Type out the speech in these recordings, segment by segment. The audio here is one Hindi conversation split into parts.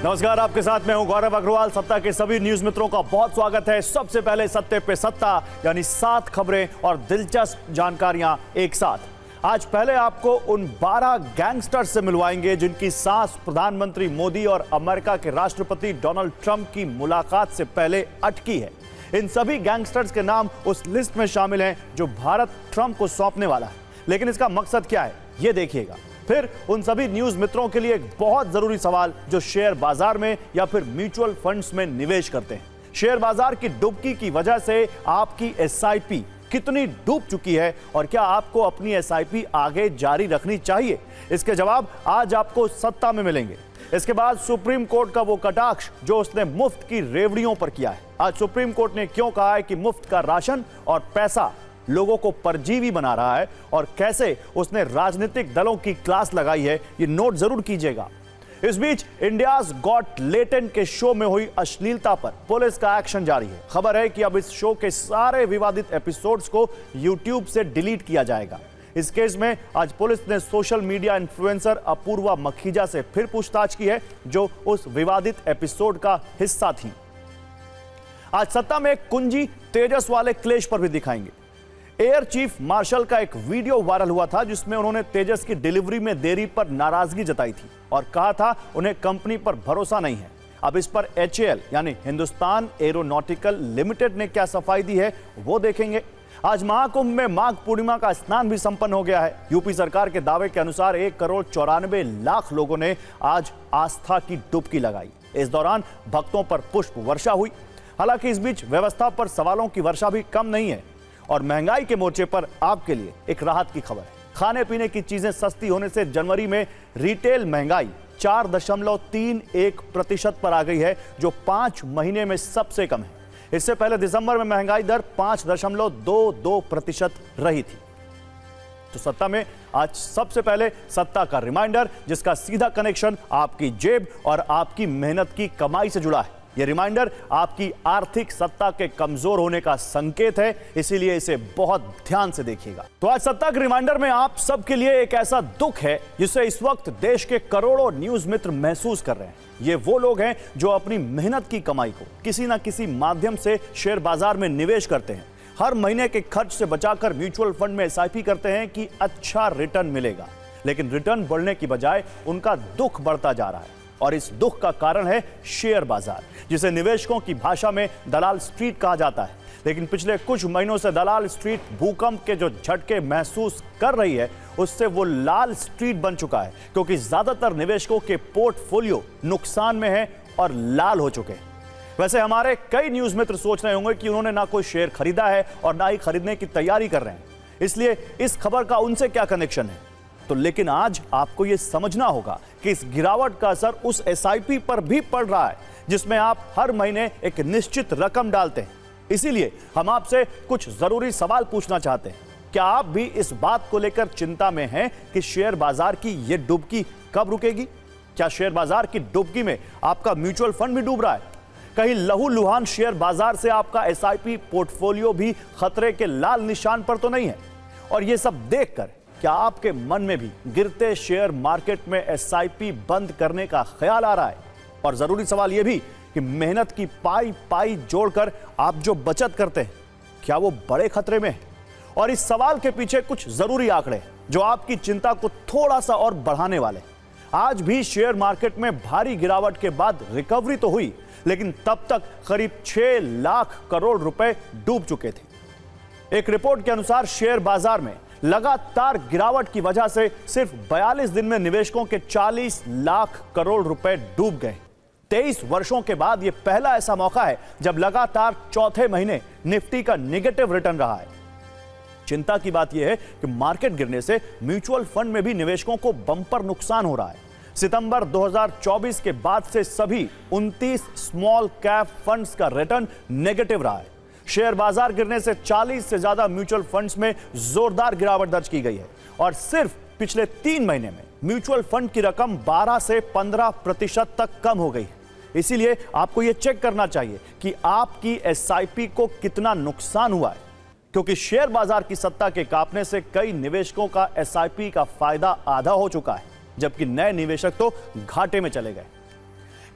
नमस्कार, आपके साथ मैं हूं गौरव अग्रवाल। सत्ता के सभी न्यूज मित्रों का बहुत स्वागत है। सबसे पहले सत्ते पे सत्ता, यानी 7 खबरें और दिलचस्प जानकारियां एक साथ। आज पहले आपको उन 12 गैंगस्टर्स से मिलवाएंगे जिनकी सांस प्रधानमंत्री मोदी और अमेरिका के राष्ट्रपति डोनाल्ड ट्रंप की मुलाकात से पहले अटकी है। इन सभी गैंगस्टर्स के नाम उस लिस्ट में शामिल हैं जो भारत ट्रंप को सौंपने वाला है। लेकिन इसका मकसद क्या है, ये देखिएगा। फिर उन सभी न्यूज मित्रों के लिए एक बहुत जरूरी सवाल जो शेयर बाजार में या फिर म्यूचुअल फंड्स में निवेश करते हैं। शेयर बाजार की डुबकी की वजह से आपकी एसआईपी कितनी डूब चुकी है और क्या आपको अपनी एसआईपी आगे जारी रखनी चाहिए? इसके जवाब आज आपको सत्ता में मिलेंगे। इसके बाद सुप्रीम कोर्ट का वो कटाक्ष जो उसने मुफ्त की रेवड़ियों पर किया है। आज सुप्रीम कोर्ट ने क्यों कहा है कि मुफ्त का राशन और पैसा लोगों को परजीवी बना रहा है और कैसे उसने राजनीतिक दलों की क्लास लगाई है, ये नोट जरूर कीजिएगा। इस बीच इंडियाज गॉट लेटेंट के शो में हुई अश्लीलता पर पुलिस का एक्शन जारी है। खबर है कि अब इस शो के सारे विवादित एपिसोड्स को यूट्यूब से डिलीट किया जाएगा। इस केस में आज पुलिस ने social media influencer Apoorva Makhija से फिर पूछताछ की है, जो उस विवादित एपिसोड का हिस्सा थी। आज सत्ता में एक कुंजी तेजस वाले क्लेश पर भी दिखाएंगे। एयर चीफ मार्शल का एक वीडियो वायरल हुआ था जिसमें उन्होंने तेजस की डिलीवरी में देरी पर नाराजगी जताई थी और कहा था उन्हें कंपनी पर भरोसा नहीं है। अब इस पर एचएएल यानी हिंदुस्तान एरोनॉटिकल लिमिटेड ने क्या सफाई दी है वो देखेंगे। आज महाकुंभ में माघ पूर्णिमा का स्नान भी संपन्न हो गया है। यूपी सरकार के दावे के अनुसार 1,94,00,000 लोगों ने आज आस्था की डुबकी लगाई। इस दौरान भक्तों पर पुष्प वर्षा हुई। हालांकि इस बीच व्यवस्था पर सवालों की वर्षा भी कम नहीं है और महंगाई के मोर्चे पर आपके लिए एक राहत की खबर है। खाने पीने की चीजें सस्ती होने से जनवरी में रिटेल महंगाई 4.31% पर आ गई है, जो 5 महीने में सबसे कम है। इससे पहले दिसंबर में महंगाई दर 5.22% रही थी। तो सत्ता में आज सबसे पहले सत्ता का रिमाइंडर, जिसका सीधा कनेक्शन आपकी जेब और आपकी मेहनत की कमाई से जुड़ा है। यह रिमाइंडर आपकी आर्थिक सत्ता के कमजोर होने का संकेत है, इसीलिए इसे बहुत ध्यान से देखिएगा। तो आज सत्ता के रिमाइंडर में आप सबके लिए एक ऐसा दुख है जिसे इस वक्त देश के करोड़ों न्यूज मित्र महसूस कर रहे हैं। ये वो लोग हैं जो अपनी मेहनत की कमाई को किसी ना किसी माध्यम से शेयर बाजार में निवेश करते हैं। हर महीने के खर्च से बचाकर म्यूचुअल फंड में एसआईपी करते हैं कि अच्छा रिटर्न मिलेगा, लेकिन रिटर्न बढ़ने की बजाय उनका दुख बढ़ता जा रहा है। और इस दुख का कारण है शेयर बाजार, जिसे निवेशकों की भाषा में दलाल स्ट्रीट कहा जाता है। लेकिन पिछले कुछ महीनों से दलाल स्ट्रीट भूकंप के जो झटके महसूस कर रही है, उससे वो लाल स्ट्रीट बन चुका है, क्योंकि ज्यादातर निवेशकों के पोर्टफोलियो नुकसान में है और लाल हो चुके हैं। वैसे हमारे कई न्यूज मित्र सोच रहे होंगे कि उन्होंने ना कोई शेयर खरीदा है और ना ही खरीदने की तैयारी कर रहे हैं, इसलिए इस खबर का उनसे क्या कनेक्शन है। तो लेकिन आज आपको यह समझना होगा कि इस गिरावट का असर उस एसआईपी पर भी पड़ रहा है जिसमें आप हर महीने एक निश्चित रकम डालते हैं। इसीलिए हम आपसे कुछ जरूरी सवाल पूछना चाहते हैं। क्या आप भी इस बात को लेकर चिंता में हैं कि शेयर बाजार की यह डुबकी कब रुकेगी? क्या शेयर बाजार की डुबकी में आपका म्यूचुअल फंड भी डूब रहा है? कहीं लहूलुहान शेयर बाजार से आपका एसआईपी पोर्टफोलियो भी खतरे के लाल निशान पर तो नहीं है? और यह सब देखकर क्या आपके मन में भी गिरते शेयर मार्केट में एसआईपी बंद करने का ख्याल आ रहा है? और जरूरी सवाल यह भी कि मेहनत की पाई पाई जोड़कर आप जो बचत करते हैं, क्या वो बड़े खतरे में है? और इस सवाल के पीछे कुछ जरूरी आंकड़े जो आपकी चिंता को थोड़ा सा और बढ़ाने वाले। आज भी शेयर मार्केट में भारी गिरावट के बाद रिकवरी तो हुई, लेकिन तब तक करीब 6 लाख करोड़ रुपए डूब चुके थे। एक रिपोर्ट के अनुसार शेयर बाजार में लगातार गिरावट की वजह से सिर्फ 42 दिन में निवेशकों के 40 लाख करोड़ रुपए डूब गए। 23 वर्षों के बाद यह पहला ऐसा मौका है जब लगातार चौथे महीने निफ्टी का नेगेटिव रिटर्न रहा है। चिंता की बात यह है कि मार्केट गिरने से म्यूचुअल फंड में भी निवेशकों को बंपर नुकसान हो रहा है। सितंबर 2024 के बाद से सभी 29 स्मॉल कैप फंड्स का रिटर्न नेगेटिव रहा है। शेयर बाजार गिरने से 40 से ज्यादा म्यूचुअल फंड्स में जोरदार गिरावट दर्ज की गई है और सिर्फ पिछले 3 महीने में म्यूचुअल फंड की रकम 12 से 15% तक कम हो गई है। इसीलिए आपको यह चेक करना चाहिए कि आपकी एसआईपी को कितना नुकसान हुआ है, क्योंकि शेयर बाजार की सत्ता के कांपने से कई निवेशकों का एसआईपी का फायदा आधा हो चुका है, जबकि नए निवेशक तो घाटे में चले गए।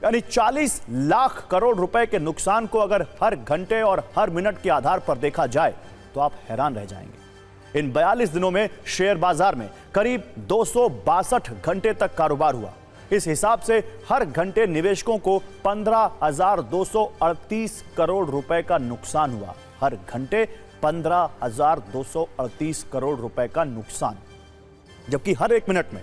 यानी 40 लाख करोड़ रुपए के नुकसान को अगर हर घंटे और हर मिनट के आधार पर देखा जाए तो आप हैरान रह जाएंगे। इन 42 दिनों में शेयर बाजार में करीब 262 घंटे तक कारोबार हुआ। इस हिसाब से हर घंटे निवेशकों को 15,238 करोड़ रुपए का नुकसान हुआ। हर घंटे 15,238 करोड़ रुपए का नुकसान, जबकि हर एक मिनट में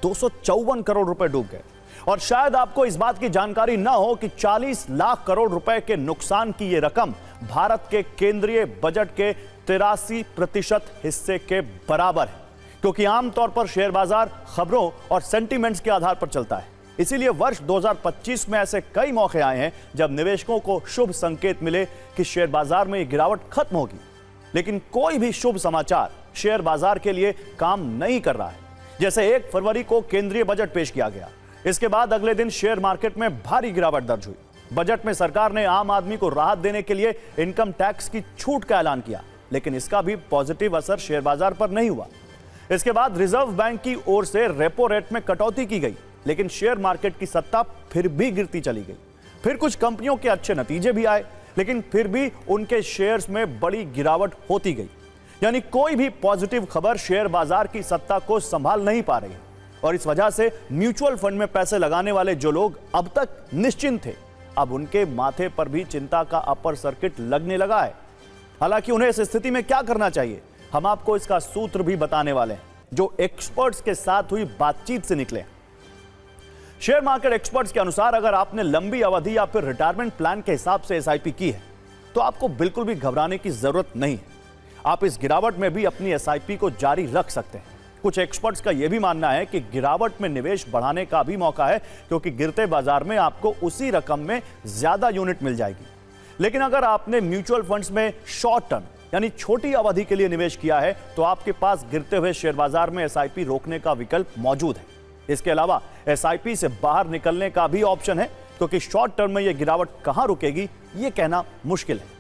254 करोड़ रुपए डूब गए। और शायद आपको इस बात की जानकारी ना हो कि 40 लाख करोड़ रुपए के नुकसान की यह रकम भारत के केंद्रीय बजट के 83% हिस्से के बराबर है, क्योंकि आमतौर पर शेयर बाजार खबरों और सेंटीमेंट्स के आधार पर चलता है। इसीलिए वर्ष 2025 में ऐसे कई मौके आए हैं जब निवेशकों को शुभ संकेत मिले कि शेयर बाजार में गिरावट खत्म होगी, लेकिन कोई भी शुभ समाचार शेयर बाजार के लिए काम नहीं कर रहा है। जैसे 1 फरवरी को केंद्रीय बजट पेश किया गया, इसके बाद अगले दिन शेयर मार्केट में भारी गिरावट दर्ज हुई। बजट में सरकार ने आम आदमी को राहत देने के लिए इनकम टैक्स की छूट का ऐलान किया, लेकिन इसका भी पॉजिटिव असर शेयर बाजार पर नहीं हुआ। इसके बाद रिजर्व बैंक की ओर से रेपो रेट में कटौती की गई, लेकिन शेयर मार्केट की सत्ता फिर भी गिरती चली गई। फिर कुछ कंपनियों के अच्छे नतीजे भी आए, लेकिन फिर भी उनके शेयर्स में बड़ी गिरावट होती गई। यानी कोई भी पॉजिटिव खबर शेयर बाजार की सत्ता को संभाल नहीं पा रही। और इस वजह से म्यूचुअल फंड में पैसे लगाने वाले जो लोग अब तक निश्चिंत थे, अब उनके माथे पर भी चिंता का अपर सर्किट लगने लगा है। हालांकि उन्हें इस स्थिति में क्या करना चाहिए, हम आपको इसका सूत्र भी बताने वाले हैं, जो एक्सपर्ट्स के साथ हुई बातचीत से निकले। शेयर मार्केट एक्सपर्ट्स के अनुसार अगर आपने लंबी अवधि या फिर रिटायरमेंट प्लान के हिसाब से एसआईपी की है, तो आपको बिल्कुल भी घबराने की जरूरत नहीं है। आप इस गिरावट में भी अपनी एसआईपी को जारी रख सकते हैं। कुछ एक्सपर्ट्स का यह भी मानना है कि गिरावट में निवेश बढ़ाने का भी मौका है, क्योंकि गिरते बाजार में आपको उसी रकम में ज्यादा यूनिट मिल जाएगी। लेकिन अगर आपने म्यूचुअल फंड्स में शॉर्ट टर्म यानी छोटी अवधि के लिए निवेश किया है, तो आपके पास गिरते हुए शेयर बाजार में एसआईपी रोकने का विकल्प मौजूद है। इसके अलावा एसआईपी से बाहर निकलने का भी ऑप्शन है, क्योंकि शॉर्ट टर्म में यह गिरावट कहां रुकेगी यह कहना मुश्किल है।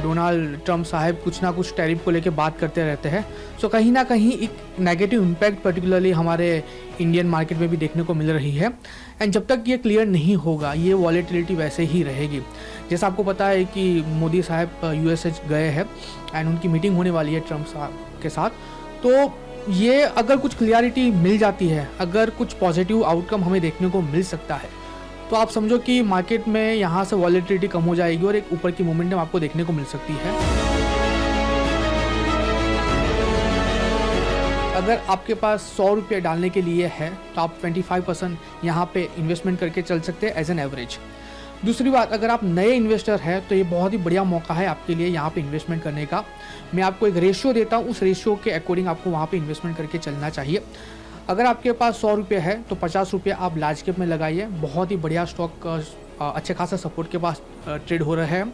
डोनाल्ड ट्रंप साहब कुछ ना कुछ टैरिफ को लेकर बात करते रहते हैं, सो कहीं ना कहीं एक नेगेटिव इम्पैक्ट पर्टिकुलरली हमारे इंडियन मार्केट में भी देखने को मिल रही है। एंड जब तक ये क्लियर नहीं होगा, ये वॉलेटिलिटी वैसे ही रहेगी। जैसा आपको पता है कि मोदी साहब यूएसए गए हैं एंड उनकी मीटिंग होने वाली है ट्रंप साहब के साथ। तो ये अगर कुछ क्लियरिटी मिल जाती है, अगर कुछ पॉजिटिव आउटकम हमें देखने को मिल सकता है, तो आप समझो कि मार्केट में यहाँ से वॉलेटिलिटी कम हो जाएगी और एक ऊपर की मोमेंटम आपको देखने को मिल सकती है। अगर आपके पास 100 रुपये डालने के लिए है, तो आप 25% यहाँ पे इन्वेस्टमेंट करके चल सकते हैं एज एन एवरेज। दूसरी बात, अगर आप नए इन्वेस्टर हैं तो ये बहुत ही बढ़िया मौका है आपके लिए यहाँ पे इन्वेस्टमेंट करने का। मैं आपको एक रेशियो देता हूँ, उस रेशियो के अकॉर्डिंग आपको वहाँ पे इन्वेस्टमेंट करके चलना चाहिए। अगर आपके पास 100 रुपये है तो 50 रुपये आप लार्ज कैप में लगाइए। बहुत ही बढ़िया स्टॉक अच्छे खासा सपोर्ट के पास ट्रेड हो रहा है।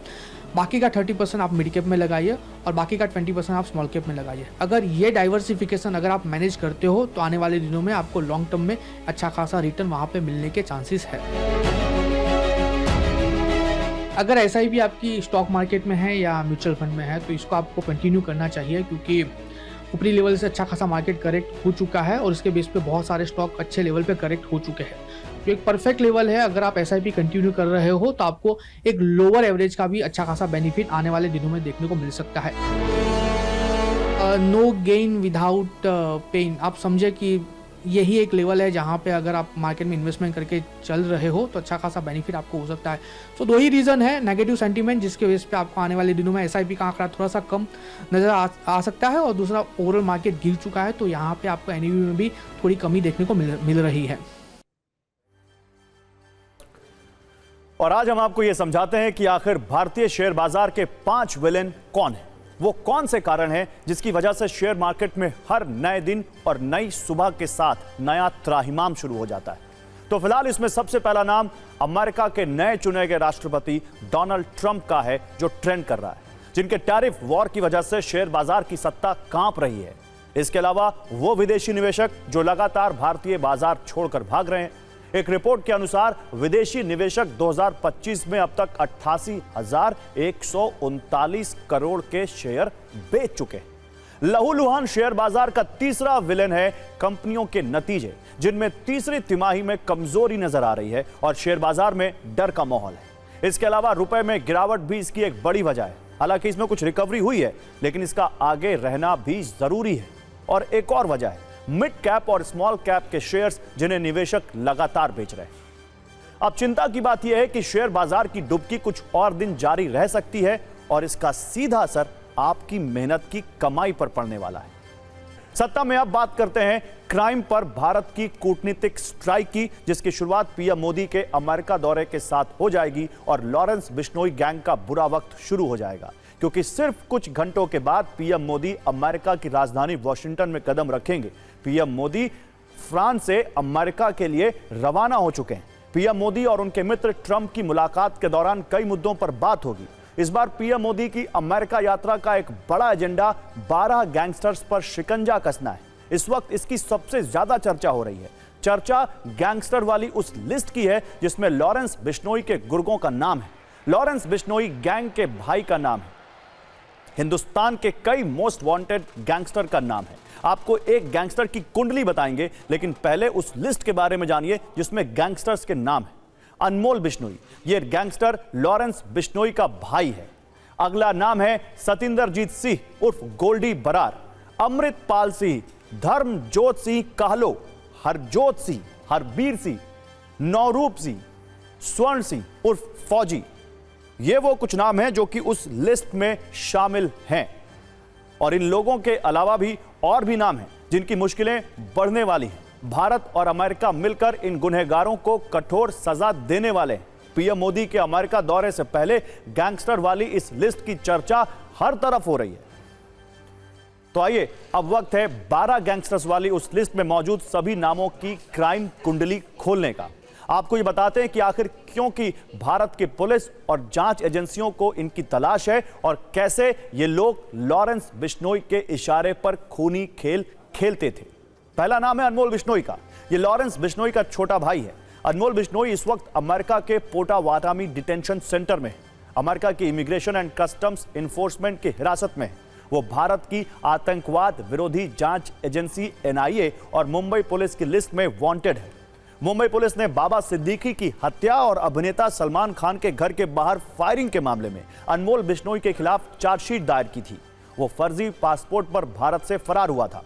बाकी का 30% आप मिड कैप में लगाइए और बाकी का 20% आप स्मॉल कैप में लगाइए। अगर ये डाइवर्सिफिकेशन अगर आप मैनेज करते हो, तो आने वाले दिनों में आपको लॉन्ग टर्म में अच्छा खासा रिटर्न वहाँ पे मिलने के चांसेस है। अगर एसआईपी आपकी स्टॉक मार्केट में है या म्यूचुअल फंड में है, तो इसको आपको कंटिन्यू करना चाहिए, क्योंकि ऊपरी लेवल से अच्छा खासा मार्केट करेक्ट हो चुका है और इसके बेस पे बहुत सारे स्टॉक अच्छे लेवल पे करेक्ट हो चुके हैं। तो एक परफेक्ट लेवल है। अगर आप एसआईपी कंटिन्यू कर रहे हो, तो आपको एक लोअर एवरेज का भी अच्छा खासा बेनिफिट आने वाले दिनों में देखने को मिल सकता है। नो गेन विदाउट पेन, आप समझे कि यही एक लेवल है जहाँ पे अगर आप मार्केट में इन्वेस्टमेंट करके चल रहे हो तो अच्छा खासा बेनिफिट आपको हो सकता है। तो दो ही रीज़न है, नेगेटिव सेंटीमेंट जिसके वजह पे आपको आने वाले दिनों में एसआईपी का आंकड़ा थोड़ा सा कम नज़र आ सकता है, और दूसरा ओवरऑल मार्केट गिर चुका है, तो यहाँ पे आपको एनएवी में भी थोड़ी कमी देखने को मिल रही है। और आज हम आपको यह समझाते हैं कि आखिर भारतीय शेयर बाजार के 5 विलेन कौन है। वो कौन से कारण हैं जिसकी वजह से शेयर मार्केट में हर नए दिन और नई सुबह के साथ नया त्राहिमाम शुरू हो जाता है। तो फिलहाल इसमें सबसे पहला नाम अमेरिका के नए चुने गए राष्ट्रपति डोनाल्ड ट्रंप का है, जो ट्रेंड कर रहा है, जिनके टैरिफ वॉर की वजह से शेयर बाजार की सत्ता कांप रही है। इसके अलावा वो विदेशी निवेशक जो लगातार भारतीय बाजार छोड़कर भाग रहे हैं। एक रिपोर्ट के अनुसार विदेशी निवेशक 2025 में अब तक 88,139 करोड़ के शेयर बेच चुके हैं। लहूलुहान शेयर बाजार का तीसरा विलेन है कंपनियों के नतीजे, जिनमें तीसरी तिमाही में कमजोरी नजर आ रही है और शेयर बाजार में डर का माहौल है। इसके अलावा रुपए में गिरावट भी इसकी एक बड़ी वजह है। हालांकि इसमें कुछ रिकवरी हुई है, लेकिन इसका आगे रहना भी जरूरी है। और एक और वजह है मिड कैप और स्मॉल कैप के शेयर्स, जिन्हें निवेशक लगातार बेच रहे हैं। अब चिंता की बात यह है कि शेयर बाजार की डुबकी कुछ और दिन जारी रह सकती है और इसका सीधा असर आपकी मेहनत की कमाई पर पड़ने वाला है। सत्ता में अब बात करते हैं क्राइम पर भारत की कूटनीतिक स्ट्राइक की, जिसकी शुरुआत पीएम मोदी के अमेरिका दौरे के साथ हो जाएगी और लॉरेंस बिश्नोई गैंग का बुरा वक्त शुरू हो जाएगा, क्योंकि सिर्फ कुछ घंटों के बाद पीएम मोदी अमेरिका की राजधानी वॉशिंगटन में कदम रखेंगे। पीएम मोदी फ्रांस से अमेरिका के लिए रवाना हो चुके हैं। पीएम मोदी और उनके मित्र ट्रंप की मुलाकात के दौरान कई मुद्दों पर बात होगी। इस बार पीएम मोदी की अमेरिका यात्रा का एक बड़ा एजेंडा 12 गैंगस्टर्स पर शिकंजा कसना है। इस वक्त इसकी सबसे ज्यादा चर्चा हो रही है। चर्चा गैंगस्टर वाली उस लिस्ट की है जिसमें लॉरेंस बिश्नोई के गुर्गों का नाम है। लॉरेंस बिश्नोई गैंग के भाई का नाम है। हिंदुस्तान के कई मोस्ट वांटेड गैंगस्टर का नाम है। आपको एक गैंगस्टर की कुंडली बताएंगे, लेकिन पहले उस लिस्ट के बारे में जानिए जिसमें गैंगस्टर्स के नाम है। अनमोल बिश्नोई, ये गैंगस्टर लॉरेंस बिश्नोई का भाई है। अगला नाम है सतिंदरजीत सिंह उर्फ गोल्डी बरार, अमृतपाल सिंह, धर्मजोत सिंह कहलो, हरजोत सिंह, हरबीर सिंह, नौरूप सिंह, स्वर्ण सिंह उर्फ फौजी। ये वो कुछ नाम हैं जो कि उस लिस्ट में शामिल हैं। और इन लोगों के अलावा भी और भी नाम हैं जिनकी मुश्किलें बढ़ने वाली हैं। भारत और अमेरिका मिलकर इन गुनहगारों को कठोर सजा देने वाले हैं। पीएम मोदी के अमेरिका दौरे से पहले गैंगस्टर वाली इस लिस्ट की चर्चा हर तरफ हो रही है। तो आइए, अब वक्त है 12 गैंगस्टर्स वाली उस लिस्ट में मौजूद सभी नामों की क्राइम कुंडली खोलने का। आपको ये बताते हैं कि आखिर क्योंकि भारत की पुलिस और जांच एजेंसियों को इनकी तलाश है और कैसे ये लोग लॉरेंस बिश्नोई के इशारे पर खूनी खेल खेलते थे। पहला नाम है अनमोल बिश्नोई का। ये लॉरेंस बिश्नोई का छोटा भाई है। अनमोल बिश्नोई इस वक्त अमेरिका के पोटावाटामी डिटेंशन सेंटर में अमेरिका की इमिग्रेशन एंड कस्टम्स इन्फोर्समेंट की हिरासत में है। वो भारत की आतंकवाद विरोधी जांच एजेंसी NIA और मुंबई पुलिस की लिस्ट में वांटेड है। मुंबई पुलिस ने बाबा सिद्दीकी की हत्या और अभिनेता सलमान खान के घर के बाहर फायरिंग के मामले में अनमोल बिश्नोई के खिलाफ चार्जशीट दायर की थी। वो फर्जी पासपोर्ट पर भारत से फरार हुआ था।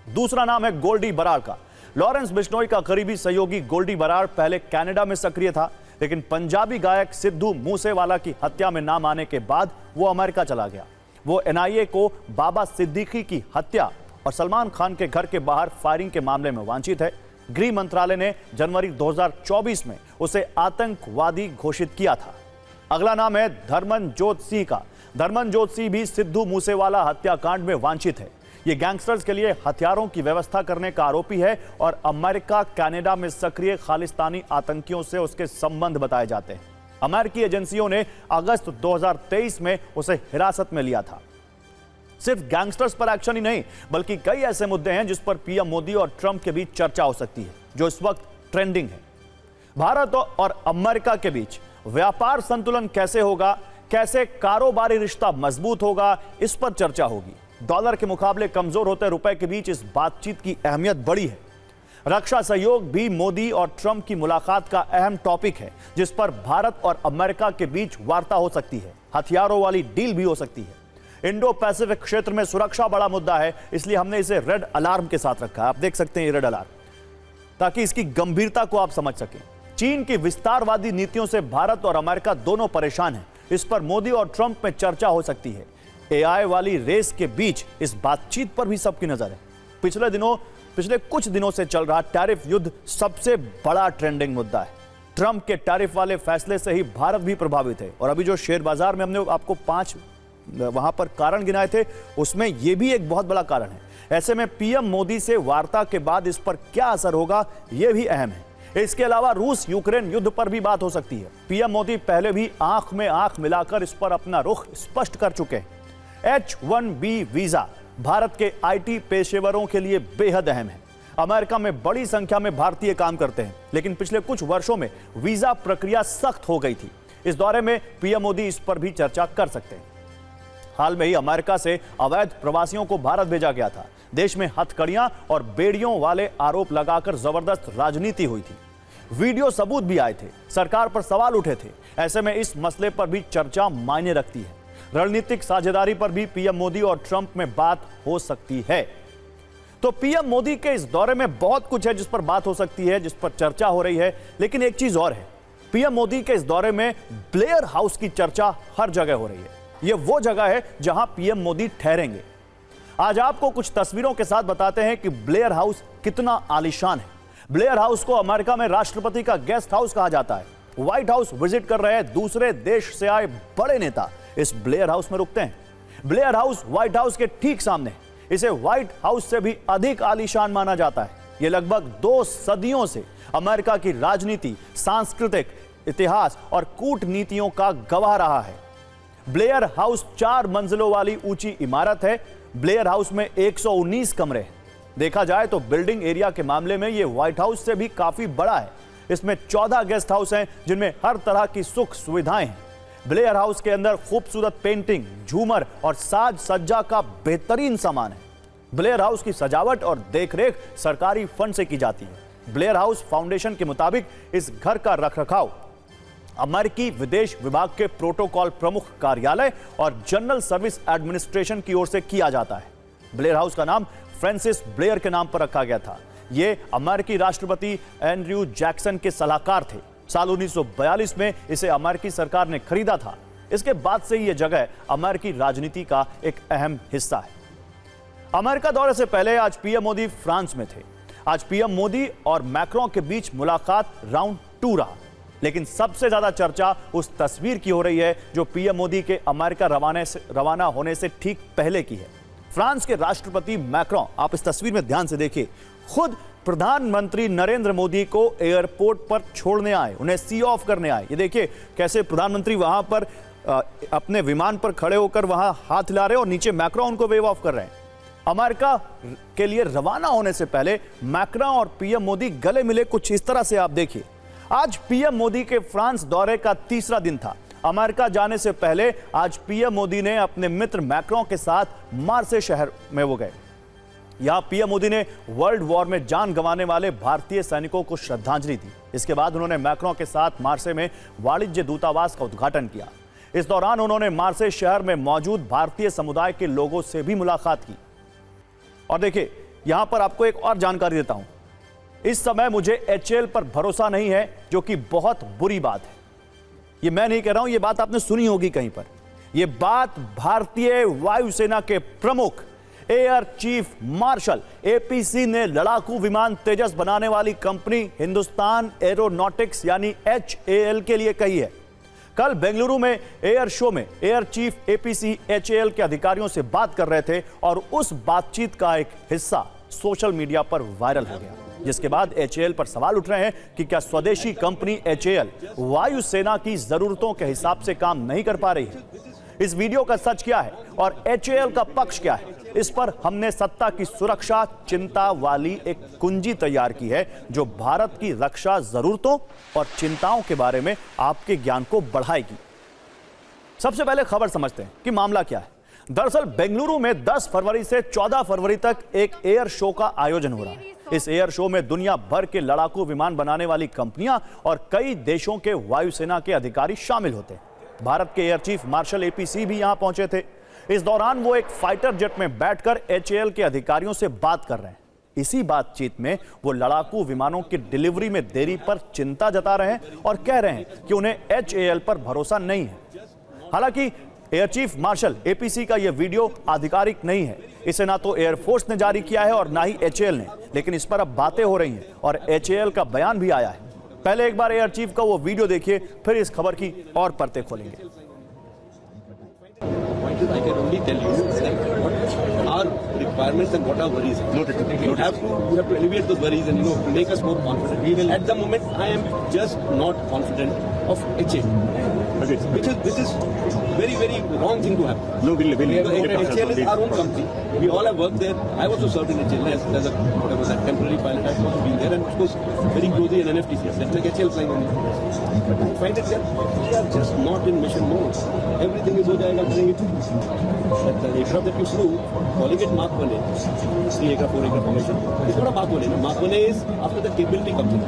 दूसरा नाम है गोल्डी बरार का। लॉरेंस बिश्नोई का करीबी सहयोगी गोल्डी बरार पहले कनाडा में सक्रिय था, लेकिन पंजाबी गायक सिद्धू मूसेवाला की हत्या में नाम आने के बाद वो अमेरिका चला गया। वो NIA को बाबा सिद्दीकी की हत्या और सलमान खान के घर के बाहर फायरिंग के मामले में वांछित है। गृह मंत्रालय ने जनवरी 2024 में उसे आतंकवादी घोषित किया था। अगला नाम है धर्मनजोत सिंह का। धर्मनजोत सिंह भी सिद्धू मूसेवाला हत्याकांड में वांछित है। ये गैंगस्टर्स के लिए हथियारों की व्यवस्था करने का आरोपी है और अमेरिका कनाडा में सक्रिय खालिस्तानी आतंकियों से उसके संबंध बताए जाते हैं। अमेरिकी एजेंसियों ने अगस्त 2023 में उसे हिरासत में लिया था। सिर्फ गैंगस्टर्स पर एक्शन ही नहीं, बल्कि कई ऐसे मुद्दे हैं जिस पर पीएम मोदी और ट्रंप के बीच चर्चा हो सकती है, जो इस वक्त ट्रेंडिंग है। भारत और अमेरिका के बीच व्यापार संतुलन कैसे होगा, कैसे कारोबारी रिश्ता मजबूत होगा, इस पर चर्चा होगी। डॉलर के मुकाबले कमजोर होते रुपए के बीच इस बातचीत की अहमियत बढ़ी है। रक्षा सहयोग भी मोदी और ट्रंप की मुलाकात का अहम टॉपिक है, जिस पर भारत और अमेरिका के बीच वार्ता हो सकती है। हथियारों वाली डील भी हो सकती है। इंडो पैसिफिक क्षेत्र में सुरक्षा बड़ा मुद्दा है, इसलिए हमने इसे रेड अलार्म के साथ रखा है। आप देख सकते हैं ये रेड अलार्म, ताकि इसकी गंभीरता को आप समझ सकें। चीन की विस्तारवादी नीतियों से भारत और अमेरिका दोनों परेशान हैं। इस पर मोदी और ट्रंप में चर्चा हो सकती है। AI वाली रेस के बीच इस बातचीत पर भी सबकी नजर है। पिछले कुछ दिनों से चल रहा टैरिफ युद्ध सबसे बड़ा ट्रेंडिंग मुद्दा है। ट्रंप के टैरिफ वाले फैसले से ही भारत भी प्रभावित है। और अभी जो शेयर बाजार में हमने आपको 5 वहां पर कारण गिनाए थे, उसमें यह भी एक बहुत बड़ा कारण है। ऐसे में पीएम मोदी से वार्ता के बाद इस पर क्या असर होगा, यह भी अहम है। इसके अलावा रूस यूक्रेन युद्ध पर भी बात हो सकती है। पीएम मोदी पहले भी आंख में आंख मिलाकर इस पर अपना रुख स्पष्ट कर चुके हैं। H-1B वीजा भारत के IT पेशेवरों के लिए बेहद अहम है। अमेरिका में बड़ी संख्या में भारतीय काम करते हैं, लेकिन पिछले कुछ वर्षों में वीजा प्रक्रिया सख्त हो गई थी। इस दौरे में पीएम मोदी इस पर भी चर्चा कर सकते हैं। हाल में ही अमेरिका से अवैध प्रवासियों को भारत भेजा गया था। देश में हथकड़ियां और बेड़ियों वाले आरोप लगाकर जबरदस्त राजनीति हुई थी। वीडियो सबूत भी आए थे, सरकार पर सवाल उठे थे। ऐसे में इस मसले पर भी चर्चा मायने रखती है। रणनीतिक साझेदारी पर भी पीएम मोदी और ट्रंप में बात हो सकती है। तो पीएम मोदी के इस दौरे में बहुत कुछ है जिस पर बात हो सकती है, जिस पर चर्चा हो रही है। लेकिन एक चीज और है, पीएम मोदी के इस दौरे में ब्लेयर हाउस की चर्चा हर जगह हो रही है। यह वो जगह है जहां पीएम मोदी ठहरेंगे। आज आपको कुछ तस्वीरों के साथ बताते हैं कि ब्लेयर हाउस कितना आलीशान है। ब्लेयर हाउस को अमेरिका में राष्ट्रपति का गेस्ट हाउस कहा जाता है। व्हाइट हाउस विजिट कर रहे दूसरे देश से आए बड़े नेता इस ब्लेयर हाउस में रुकते हैं। ब्लेयर हाउस व्हाइट हाउस के ठीक सामने, इसे व्हाइट हाउस से भी अधिक आलीशान माना जाता है। यह लगभग 2 सदियों से अमेरिका की राजनीति, सांस्कृतिक इतिहास और कूटनीतियों का गवाह रहा है। ब्लेयर हाउस 4 मंजिलों वाली ऊंची इमारत है। ब्लेयर हाउस में 119 कमरे हैं। देखा जाए तो बिल्डिंग एरिया के मामले में यह व्हाइट हाउस से भी काफी बड़ा है। इसमें 14 गेस्ट हाउस हैं जिनमें हर तरह की सुख सुविधाएं हैं। ब्लेयर हाउस के अंदर खूबसूरत पेंटिंग, झूमर और साज सज्जा का बेहतरीन सामान है। ब्लेयर हाउस की सजावट और देखरेख सरकारी फंड से की जाती है। ब्लेयर हाउस फाउंडेशन के मुताबिक इस घर का रखरखाव अमेरिकी विदेश विभाग के प्रोटोकॉल प्रमुख कार्यालय और जनरल सर्विस एडमिनिस्ट्रेशन की ओर से किया जाता है। ब्लेयर हाउस का नाम फ्रांसिस ब्लेयर के नाम पर रखा गया था। ये अमेरिकी राष्ट्रपति एंड्रयू जैक्सन के सलाहकार थे। साल 1942 में इसे अमेरिकी सरकार ने खरीदा था। इसके बाद से यह जगह अमेरिकी राजनीति का एक अहम हिस्सा है। अमेरिका दौरे से पहले आज पीएम मोदी फ्रांस में थे। आज पीएम मोदी और मैक्रों के बीच मुलाकात राउंड 2 रहा। लेकिन सबसे ज्यादा चर्चा उस तस्वीर की हो रही है जो पीएम मोदी के अमेरिका रवाना होने से ठीक पहले की है। फ्रांस के राष्ट्रपति मैक्रों, आप इस तस्वीर में ध्यान से देखिए, खुद प्रधानमंत्री नरेंद्र मोदी को एयरपोर्ट पर छोड़ने आए, उन्हें सी ऑफ करने आए। ये देखिए कैसे प्रधानमंत्री वहां पर अपने विमान पर खड़े होकर वहां हाथ हिला रहे हैं और नीचे मैक्रों उनको वेव ऑफ कर रहे हैं। अमेरिका के लिए रवाना होने से पहले मैक्रों और पीएम मोदी गले मिले कुछ इस तरह से। आप देखिए, आज पीएम मोदी के फ्रांस दौरे का 3रा दिन था। अमेरिका जाने से पहले आज पीएम मोदी ने अपने मित्र मैक्रों के साथ मार्से शहर में वो गए। यहां पीएम मोदी ने वर्ल्ड वॉर में जान गंवाने वाले भारतीय सैनिकों को श्रद्धांजलि दी। इसके बाद उन्होंने मैक्रों के साथ मार्से में वाणिज्य दूतावास का उद्घाटन किया। इस दौरान उन्होंने मार्से शहर में मौजूद भारतीय समुदाय के लोगों से भी मुलाकात की। और देखिए, यहां पर आपको एक और जानकारी देता हूं। इस समय मुझे HAL पर भरोसा नहीं है, जो कि बहुत बुरी बात है। ये मैं नहीं कह रहा हूं, ये बात आपने सुनी होगी कहीं पर। यह बात भारतीय वायुसेना के प्रमुख एयर चीफ मार्शल APC ने लड़ाकू विमान तेजस बनाने वाली कंपनी हिंदुस्तान एरोनॉटिक्स यानी HAL के लिए कही है। कल बेंगलुरु में एयर शो में एयर चीफ APC HAL के अधिकारियों से बात कर रहे थे और उस बातचीत का एक हिस्सा सोशल मीडिया पर वायरल हो गया, जिसके बाद HAL पर सवाल उठ रहे हैं कि क्या स्वदेशी कंपनी HAL वायुसेना की जरूरतों के हिसाब से काम नहीं कर पा रही है। इस वीडियो का सच क्या है और HAL का पक्ष क्या है, इस पर हमने सत्ता की सुरक्षा चिंता वाली एक कुंजी तैयार की है जो भारत की रक्षा जरूरतों और चिंताओं के बारे में आपके ज्ञान को बढ़ाएगी। सबसे पहले खबर समझते हैं कि मामला क्या है। दरअसल बेंगलुरु में 10 फरवरी से 14 फरवरी तक एक एयर शो का आयोजन हो रहा है। इस एयर शो में दुनिया भर के लड़ाकू विमान बनाने वाली कंपनियां और कई देशों के वायुसेना के अधिकारी शामिल होते हैं। भारत के एयर चीफ मार्शल APC भी यहां पहुंचे थे। इस दौरान वो एक फाइटर जेट में बैठकर HAL के अधिकारियों से बात कर रहे हैं। इसी बातचीत में वो लड़ाकू विमानों की डिलीवरी में देरी पर चिंता जता रहे हैं और कह रहे हैं कि उन्हें HAL पर भरोसा नहीं है। हालांकि एयर चीफ मार्शल APC का यह वीडियो आधिकारिक नहीं है। इसे ना तो एयरफोर्स ने जारी किया है और ना ही HAL ने, लेकिन इस पर अब बातें हो रही हैं और HAL का बयान भी आया है। पहले एक बार एयर चीफ का वो वीडियो देखिए, फिर इस खबर की और परतें खोलेंगे। I can only tell you what our requirements and what our worries are. You have to alleviate those worries and make us more confident. At the moment, I am just not confident of HA, which is very, very wrong thing to happen. No, HAL is our own company. We all have worked there. I also served in HAL as a whatever that temporary pilot. I've also been there, and of course very closely in NFTC. That's like HAL flying on. But I find it that we are just not in mission mode. Everything is हो जाएगा करेंगे. That the aircraft that you flew, calling it Mark 1A, 3 aircraft, 4 aircraft formation, it's not a Mark 1A. Mark 1A is after the capability comes in.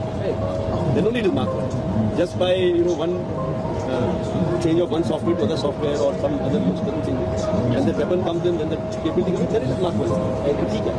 Then only it is Mark 1. Just by one change of one software to other software or some other useful thing, and the weapon comes in, then the capability comes in, then it is Mark 1. ठीक है.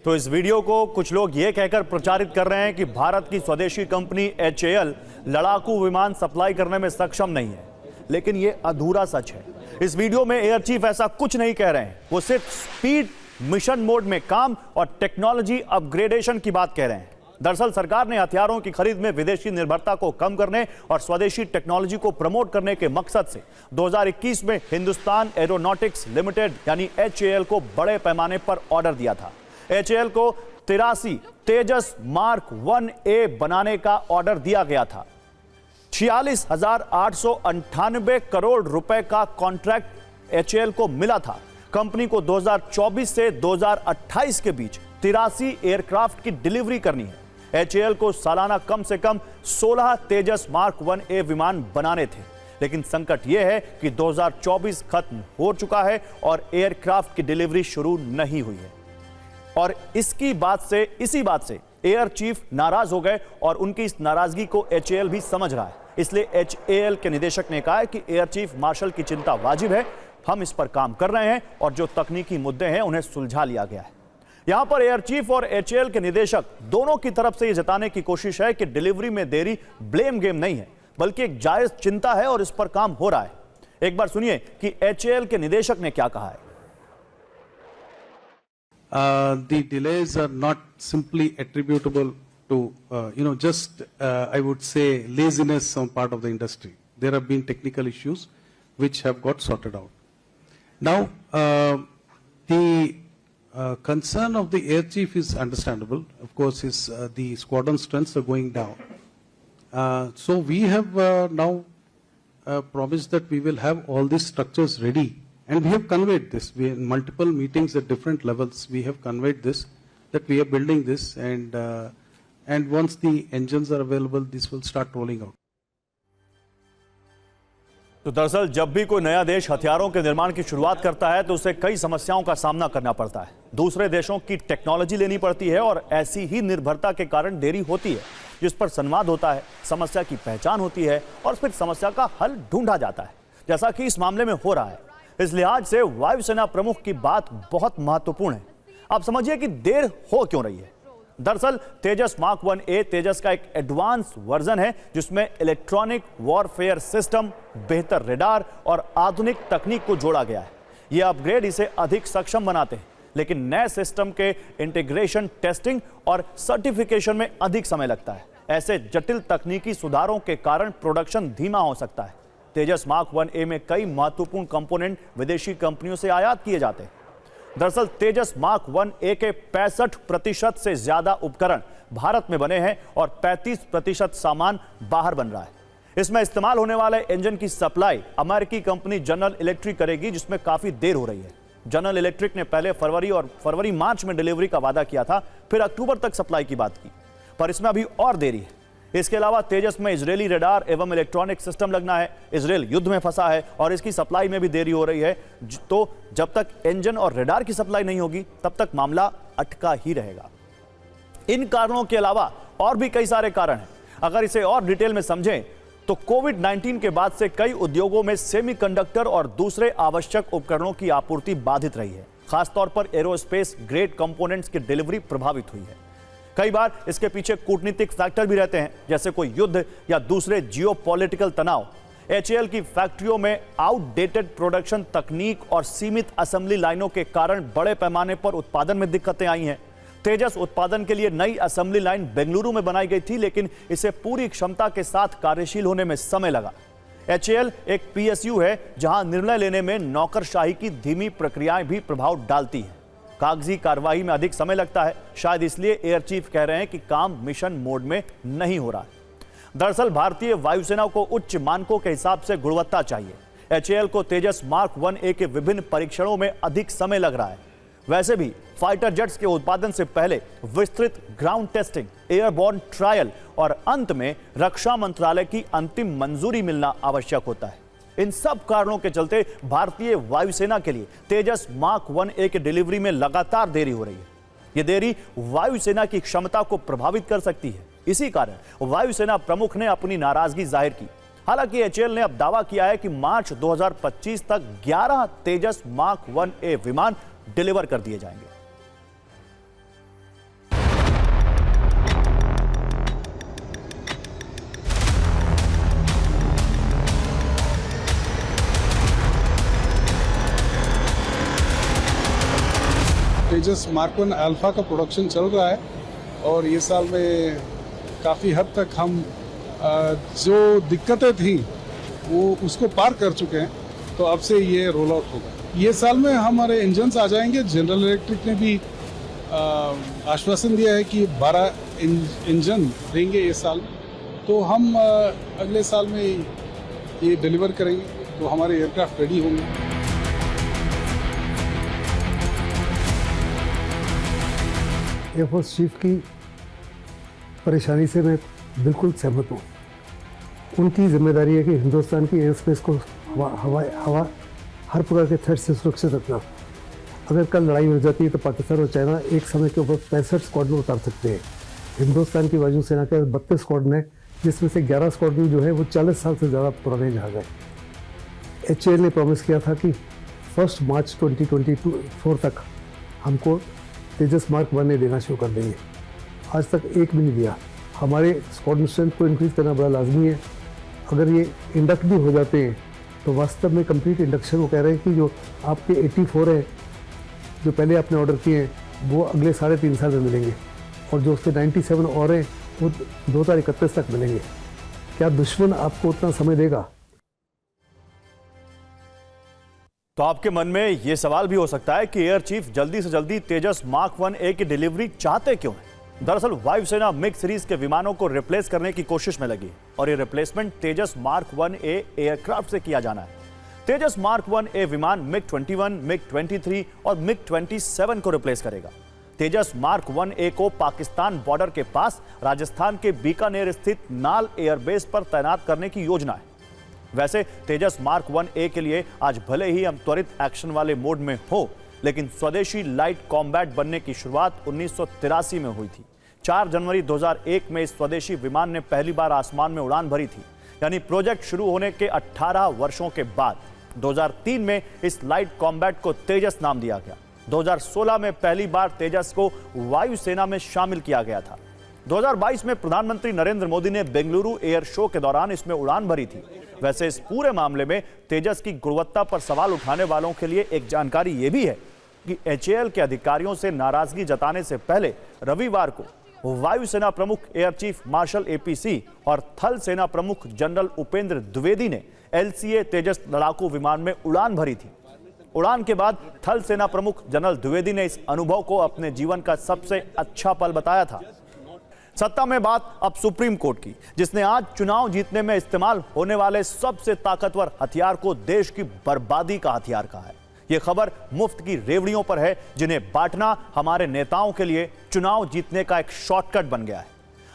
तो इस वीडियो को कुछ लोग ये कहकर प्रचारित कर रहे हैं कि भारत की स्वदेशी कंपनी HAL लड़ाकू विमान सप्लाई करने में सक्षम नहीं है, लेकिन ये अधूरा सच है। इस वीडियो में एयर चीफ ऐसा कुछ नहीं कह रहे हैं, वो सिर्फ स्पीड मिशन मोड में काम और टेक्नोलॉजी अपग्रेडेशन की बात कह रहे हैं। दरअसल सरकार ने हथियारों की खरीद में विदेशी निर्भरता को कम करने और स्वदेशी टेक्नोलॉजी को प्रमोट करने के मकसद से 2021 में हिंदुस्तान एरोनॉटिक्स लिमिटेड यानी HAL को बड़े पैमाने पर ऑर्डर दिया था। HAL को 83 तेजस मार्क 1A बनाने का ऑर्डर दिया गया था। 46,898 करोड़ रुपए का कॉन्ट्रैक्ट HAL को मिला था। कंपनी को 2024 से 2028 के बीच 83 एयरक्राफ्ट की डिलीवरी करनी है। HAL को सालाना कम से कम 16 तेजस मार्क 1A विमान बनाने थे, लेकिन संकट यह है कि 2024 खत्म हो चुका है और एयरक्राफ्ट की डिलीवरी शुरू नहीं हुई है। और इसी बात से एयर चीफ नाराज हो गए और उनकी इस नाराजगी को HAL भी समझ रहा है। इसलिए HAL के निदेशक ने कहा है कि एयर चीफ मार्शल की चिंता वाजिब है, हम इस पर काम कर रहे हैं और जो तकनीकी मुद्दे हैं उन्हें सुलझा लिया गया है। यहां पर एयर चीफ और HAL के निदेशक दोनों की तरफ से यह जताने की कोशिश है कि डिलीवरी में देरी ब्लेम गेम नहीं है, बल्कि एक जायज चिंता है और इस पर काम हो रहा है। एक बार सुनिए कि HAL के निदेशक ने क्या कहा है। The delays are not simply attributable to, I would say, laziness on part of the industry. There have been technical issues which have got sorted out. Now, the concern of the air chief is understandable. Of course, the squadron strengths are going down. So we have now promised that we will have all these structures ready. And we have conveyed this. We in multiple meetings at different levels. We have conveyed this, that we are building this, and once the engines are available, this will start rolling out. तो दरअसल जब भी कोई नया देश हथियारों के निर्माण की शुरुआत करता है तो उसे कई समस्याओं का सामना करना पड़ता है। दूसरे देशों की टेक्नोलॉजी लेनी पड़ती है और ऐसी ही निर्भरता के कारण देरी होती है, जिस पर संवाद होता है, समस्या की पहचान होती है और फिर समस्या का हल ढूंढा जाता है, जैसा कि इस मामले में हो रहा है। इस लिहाज से वायुसेना प्रमुख की बात बहुत महत्वपूर्ण है। आप समझिए कि देर हो क्यों रही है। दरअसल तेजस मार्क 1A तेजस का एक एडवांस वर्जन है, जिसमें इलेक्ट्रॉनिक वॉरफेयर सिस्टम, बेहतर रेडार और आधुनिक तकनीक को जोड़ा गया है। यह अपग्रेड इसे अधिक सक्षम बनाते हैं, लेकिन नए सिस्टम के इंटीग्रेशन, टेस्टिंग और सर्टिफिकेशन में अधिक समय लगता है। ऐसे जटिल तकनीकी सुधारों के कारण प्रोडक्शन धीमा हो सकता है। तेजस मार्क 1A में कई महत्वपूर्ण कंपोनेंट विदेशी कंपनियों से आयात किए जाते हैं। दरअसल तेजस मार्क 1A के 65% से ज्यादा उपकरण भारत में बने हैं और 35% सामान बाहर बन रहा है। इसमें इस्तेमाल होने वाले इंजन की सप्लाई अमेरिकी कंपनी जनरल इलेक्ट्रिक करेगी, जिसमें काफी देर हो रही है। जनरल इलेक्ट्रिक ने पहले फरवरी-मार्च में डिलीवरी का वादा किया था, फिर अक्टूबर तक सप्लाई की बात की, पर इसमें अभी और देरी है। इसके अलावा तेजस में इजरायली रडार एवं इलेक्ट्रॉनिक सिस्टम लगना है। इजरायल युद्ध में फंसा है और इसकी सप्लाई में भी देरी हो रही है। तो जब तक इंजन और रडार की सप्लाई नहीं होगी, तब तक मामला अटका ही रहेगा। इन कारणों के अलावा और भी कई सारे कारण हैं। अगर इसे और डिटेल में समझें तो कोविड-19 के बाद से कई उद्योगों में सेमीकंडक्टर और दूसरे आवश्यक उपकरणों की आपूर्ति बाधित रही है। खासतौर पर एरोस्पेस ग्रेड कंपोनेंट्स की डिलीवरी प्रभावित हुई है। कई बार इसके पीछे कूटनीतिक फैक्टर भी रहते हैं, जैसे कोई युद्ध या दूसरे जियोपॉलिटिकल तनाव। HAL की फैक्ट्रियों में आउटडेटेड प्रोडक्शन तकनीक और सीमित असेंबली लाइनों के कारण बड़े पैमाने पर उत्पादन में दिक्कतें आई हैं। तेजस उत्पादन के लिए नई असेंबली लाइन बेंगलुरु में बनाई गई थी, लेकिन इसे पूरी क्षमता के साथ कार्यशील होने में समय लगा। HAL एक PSU है, जहां निर्णय लेने में नौकरशाही की धीमी प्रक्रियाएं भी प्रभाव डालती हैं। कागजी कार्रवाई में अधिक समय लगता है। शायद इसलिए एयर चीफ कह रहे हैं कि काम मिशन मोड में नहीं हो रहा है। दरअसल भारतीय वायुसेना को उच्च मानकों के हिसाब से गुणवत्ता चाहिए। HAL को तेजस मार्क 1A के विभिन्न परीक्षणों में अधिक समय लग रहा है। वैसे भी फाइटर जेट्स के उत्पादन से पहले विस्तृत ग्राउंड टेस्टिंग, एयरबॉर्न ट्रायल और अंत में रक्षा मंत्रालय की अंतिम मंजूरी मिलना आवश्यक होता है। इन सब कारणों के चलते भारतीय वायुसेना के लिए तेजस मार्क 1A के डिलीवरी में लगातार देरी हो रही है। यह देरी वायुसेना की क्षमता को प्रभावित कर सकती है। इसी कारण वायुसेना प्रमुख ने अपनी नाराजगी जाहिर की। हालांकि HAL ने अब दावा किया है कि मार्च 2025 तक 11 तेजस मार्क 1A विमान डिलीवर कर दिए जाएंगे। तेजस मार्क 1 अल्फा का प्रोडक्शन चल रहा है और ये साल में काफ़ी हद तक हम जो दिक्कतें थी वो उसको पार कर चुके हैं, तो अब से ये रोल आउट होगा। ये साल में हमारे इंजन्स आ जाएंगे। जनरल इलेक्ट्रिक ने भी आश्वासन दिया है कि 12 इंजन देंगे ये साल, तो हम अगले साल में ये डिलीवर करेंगे, तो हमारे एयरक्राफ्ट रेडी होंगे। एयरफोर्स चीफ की परेशानी से मैं बिल्कुल सहमत हूँ। उनकी जिम्मेदारी है कि हिंदुस्तान की एयर स्पेस को हवा हर प्रकार के थ्रेट से सुरक्षित रखना। अगर कल लड़ाई हो जाती है तो पाकिस्तान और चाइना एक समय के ऊपर 65 स्क्वाड्रन उतार सकते हैं। हिंदुस्तान की वायुसेना के 32 स्क्वाड्रन है, जिसमें से 11 स्क्वाड्रन जो है वो 40 साल से ज़्यादा पुराने जहाज है। HAL ने प्रॉमिस किया था कि 1 मार्च 2024 तक हमको तेजस मार्क 1A देना शुरू कर देंगे। आज तक एक भी नहीं दिया। हमारे स्क्वाड्रन स्ट्रेंथ को इंक्रीज करना बड़ा लाजमी है। अगर ये इंडक्ट भी हो जाते हैं तो वास्तव में कंप्लीट इंडक्शन वो कह रहे हैं कि जो आपके 84 है जो पहले आपने ऑर्डर किए हैं वो अगले 3.5 साल में मिलेंगे, और जो उसके 97 और हैं वो 2031 तक मिलेंगे। क्या दुश्मन आपको उतना समय देगा? तो आपके मन में यह सवाल भी हो सकता है कि एयर चीफ जल्दी से जल्दी तेजस मार्क 1A की डिलीवरी चाहते क्यों हैं? दरअसल वायुसेना मिग सीरीज के विमानों को रिप्लेस करने की कोशिश में लगी और ये रिप्लेसमेंट तेजस मार्क 1A एयरक्राफ्ट से किया जाना है। तेजस मार्क 1A विमान मिग 21, मिग 23 और मिग 27 को रिप्लेस करेगा। तेजस मार्क 1A को पाकिस्तान बॉर्डर के पास राजस्थान के बीकानेर स्थित नाल एयरबेस पर तैनात करने की योजना है। वैसे तेजस मार्क 1A के लिए आज भले ही हम त्वरित एक्शन वाले मोड में हो, लेकिन स्वदेशी लाइट कॉम्बैट बनने की शुरुआत 1983 में हुई थी। 4 जनवरी 2001 में इस स्वदेशी विमान ने पहली बार आसमान में उड़ान भरी थी। यानी प्रोजेक्ट शुरू होने के 18 वर्षों के बाद 2003 में इस लाइट कॉम्बैट को तेजस नाम दिया गया। 2016 में पहली बार तेजस को वायुसेना में शामिल किया गया था। 2022 में प्रधानमंत्री नरेंद्र मोदी ने बेंगलुरु एयर शो के दौरान इसमें उड़ान भरी थी। वैसे इस पूरे मामले में तेजस की गुणवत्ता पर सवाल उठाने वालों के लिए एक जानकारी यह भी है कि HAL के अधिकारियों से नाराजगी जताने से पहले रविवार को वायुसेना प्रमुख एयर चीफ मार्शल APC और थल सेना प्रमुख जनरल उपेंद्र द्विवेदी ने LCA तेजस लड़ाकू विमान में उड़ान भरी थी। उड़ान के बाद थल सेना प्रमुख जनरल द्विवेदी ने इस अनुभव को अपने जीवन का सबसे अच्छा पल बताया था। सत्ता में बात अब सुप्रीम कोर्ट की, जिसने आज चुनाव जीतने में इस्तेमाल होने वाले सबसे ताकतवर हथियार को देश की बर्बादी का हथियार कहा है। यह खबर मुफ्त की रेवड़ियों पर है, जिन्हें बांटना हमारे नेताओं के लिए चुनाव जीतने का एक शॉर्टकट बन गया है।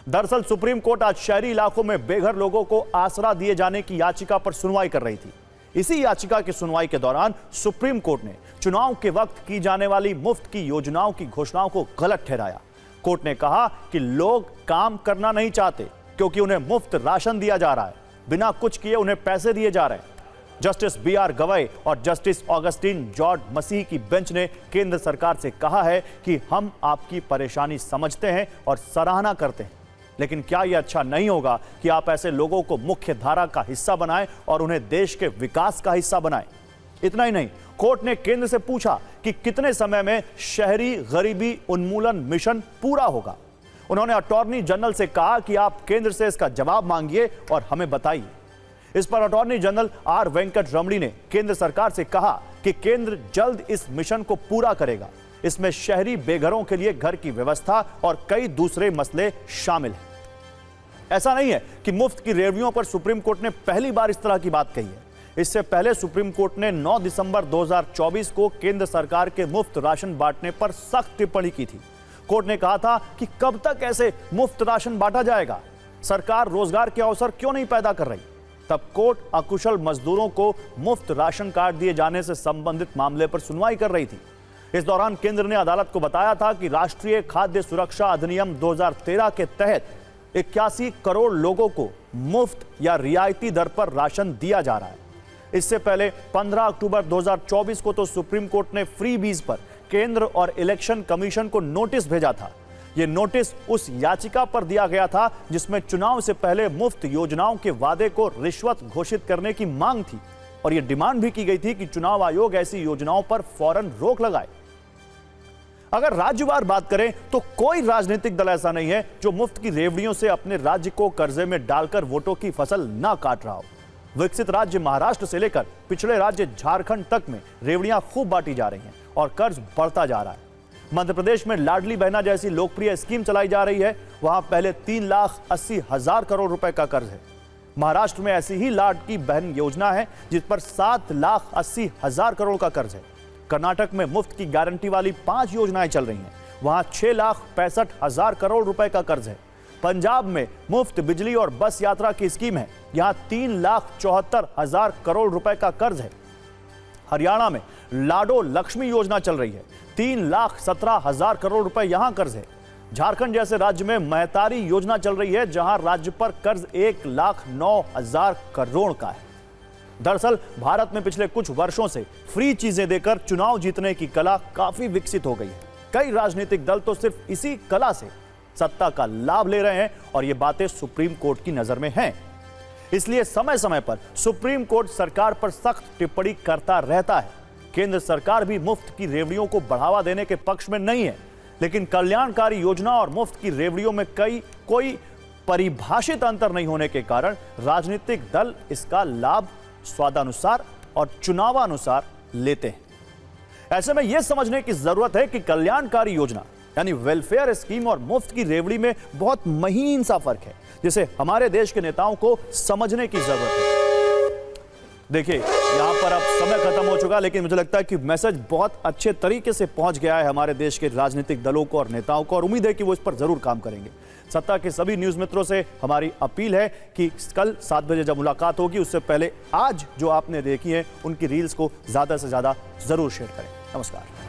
दरअसल सुप्रीम कोर्ट आज शहरी इलाकों में बेघर लोगों को आसरा दिए जाने की याचिका पर सुनवाई कर रही थी। इसी याचिका की सुनवाई के दौरान सुप्रीम कोर्ट ने चुनाव के वक्त की जाने वाली मुफ्त की योजनाओं की घोषणाओं को गलत ठहराया। कोर्ट ने कहा कि लोग काम करना नहीं चाहते क्योंकि उन्हें मुफ्त राशन दिया जा रहा है, बिना कुछ किए उन्हें पैसे दिए जा रहे हैं। जस्टिस BR गवई और जस्टिस ऑगस्टीन जॉर्ज मसीह की बेंच ने केंद्र सरकार से कहा है कि हम आपकी परेशानी समझते हैं और सराहना करते हैं, लेकिन क्या यह अच्छा नहीं होगा कि आप ऐसे लोगों को मुख्य धारा का हिस्सा बनाएं और उन्हें देश के विकास का हिस्सा बनाएं। इतना ही नहीं, कोर्ट ने केंद्र से पूछा कि कितने समय में शहरी गरीबी उन्मूलन मिशन पूरा होगा। उन्होंने अटॉर्नी जनरल से कहा कि आप केंद्र से इसका जवाब मांगिए और हमें बताइए। इस पर अटॉर्नी जनरल R वेंकट रमणी ने केंद्र सरकार से कहा कि केंद्र जल्द इस मिशन को पूरा करेगा। इसमें शहरी बेघरों के लिए घर की व्यवस्था और कई दूसरे मसले शामिल हैं। ऐसा नहीं है कि मुफ्त की रेवड़ियों पर सुप्रीम कोर्ट ने पहली बार इस तरह की बात कही है। इससे पहले सुप्रीम कोर्ट ने 9 दिसंबर 2024 को केंद्र सरकार के मुफ्त राशन बांटने पर सख्त टिप्पणी की थी। कोर्ट ने कहा था कि कब तक ऐसे मुफ्त राशन बांटा जाएगा, सरकार रोजगार के अवसर क्यों नहीं पैदा कर रही। तब कोर्ट अकुशल मजदूरों को मुफ्त राशन कार्ड दिए जाने से संबंधित मामले पर सुनवाई कर रही थी। इस दौरान केंद्र ने अदालत को बताया था कि राष्ट्रीय खाद्य सुरक्षा अधिनियम 2013 के तहत 81 करोड़ लोगों को मुफ्त या रियायती दर पर राशन दिया जा रहा है। इससे पहले 15 अक्टूबर 2024 को तो सुप्रीम कोर्ट ने फ्रीबीज पर केंद्र और इलेक्शन कमीशन को नोटिस भेजा था। यह नोटिस उस याचिका पर दिया गया था जिसमें चुनाव से पहले मुफ्त योजनाओं के वादे को रिश्वत घोषित करने की मांग थी और यह डिमांड भी की गई थी कि चुनाव आयोग ऐसी योजनाओं पर फौरन रोक लगाए। अगर राज्यवार बात करें तो कोई राजनीतिक दल ऐसा नहीं है जो मुफ्त की रेवड़ियों से अपने राज्य को कर्जे में डालकर वोटों की फसल ना काट रहा हो। विकसित राज्य महाराष्ट्र से लेकर पिछड़े राज्य झारखंड तक में रेवड़ियां खूब बांटी जा रही हैं और कर्ज बढ़ता जा रहा है। मध्य प्रदेश में लाडली बहना जैसी लोकप्रिय स्कीम चलाई जा रही है, वहां पहले 3,80,000 करोड़ रुपए का कर्ज है। महाराष्ट्र में ऐसी ही लाडली बहन योजना है जिस पर 7,80,000 करोड़ का कर्ज है। कर्नाटक में मुफ्त की गारंटी वाली 5 योजनाएं चल रही हैं, वहां 6,65,000 करोड़ रुपए का कर्ज है। पंजाब में मुफ्त बिजली और बस यात्रा की स्कीम है, यहां 3,74,000 करोड़ रुपए का कर्ज है। हरियाणा में लाडो लक्ष्मी योजना चल रही है, 3,17,000 करोड़ रुपए यहां कर्ज है। झारखंड जैसे राज्य में महतारी योजना चल रही है, जहां राज्य पर कर्ज 1,09,000 करोड़ का है। दरअसल भारत में पिछले कुछ वर्षों से फ्री चीजें देकर चुनाव जीतने की कला काफी विकसित हो गई है। कई राजनीतिक दल तो सिर्फ इसी कला से सत्ता का लाभ ले रहे हैं और ये बातें सुप्रीम कोर्ट की नजर में हैं। इसलिए समय समय पर सुप्रीम कोर्ट सरकार पर सख्त टिप्पणी करता रहता है। केंद्र सरकार भी मुफ्त की रेवड़ियों को बढ़ावा देने के पक्ष में नहीं है, लेकिन कल्याणकारी योजना और मुफ्त की रेवड़ियों में कोई परिभाषित अंतर नहीं होने के कारण राजनीतिक दल इसका लाभ स्वादानुसार और चुनावानुसार लेते हैं। ऐसे में यह समझने की जरूरत है कि कल्याणकारी योजना यानी वेलफेयर स्कीम और मुफ्त की रेवड़ी में बहुत महीन सा फर्क है, जिसे हमारे देश के नेताओं को समझने की जरूरत है। देखिए, यहां पर अब समय खत्म हो चुका, लेकिन मुझे लगता है कि मैसेज बहुत अच्छे तरीके से पहुंच गया है हमारे देश के राजनीतिक दलों को और नेताओं को, और उम्मीद है कि वो इस पर जरूर काम करेंगे। सत्ता के सभी न्यूज मित्रों से हमारी अपील है कि कल 7 बजे जब मुलाकात होगी उससे पहले आज जो आपने देखी है उनकी रील्स को ज्यादा से ज्यादा जरूर शेयर करें। नमस्कार।